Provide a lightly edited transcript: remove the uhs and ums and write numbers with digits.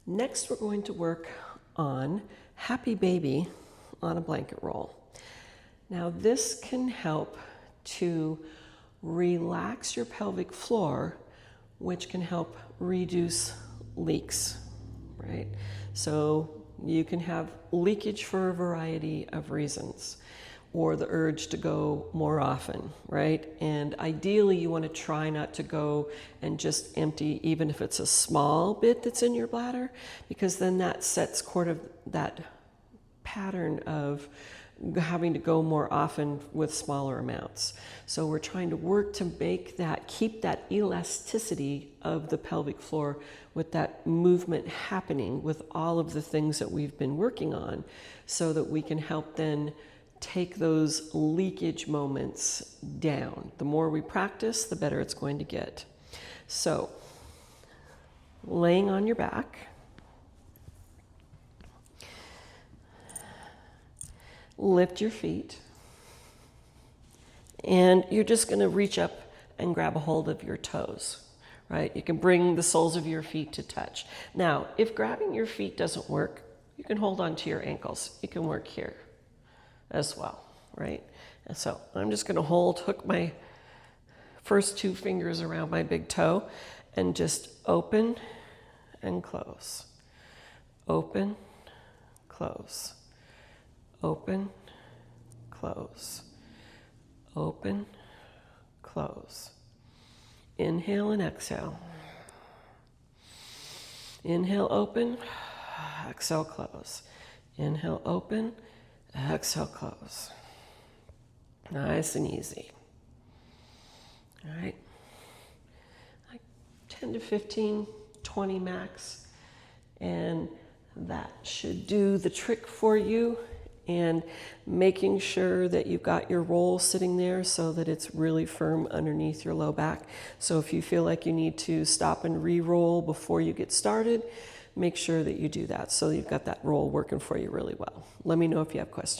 Next, we're going to work on Happy Baby on a blanket roll. Now, this can help to relax your pelvic floor, which can help reduce leaks, right? So you can have leakage for a variety of reasons, or the urge to go more often, right? And ideally, you want to try not to go and just empty, even if it's a small bit that's in your bladder, because then that sets sort of that pattern of having to go more often with smaller amounts. So we're trying to work to make that, keep that elasticity of the pelvic floor with that movement happening with all of the things that we've been working on, so that we can help then take those leakage moments down. The more we practice, the better it's going to get. So, laying on your back, lift your feet, and you're just going to reach up and grab a hold of your toes, right? You can bring the soles of your feet to touch. Now, if grabbing your feet doesn't work, you can hold on to your ankles. You can work here as well, right? And so I'm just going to hook my first two fingers around my big toe and just open and close. Open, close. Open, close. Open, close. Inhale and exhale. Inhale, open. Exhale, close. Inhale, open. Exhale, close. Nice and easy. All right. Like 10 to 15, 20 max. And that should do the trick for you. And making sure that you've got your roll sitting there so that it's really firm underneath your low back. So if you feel like you need to stop and re-roll before you get started, make sure that you do that so you've got that roll working for you really well. Let me know if you have questions.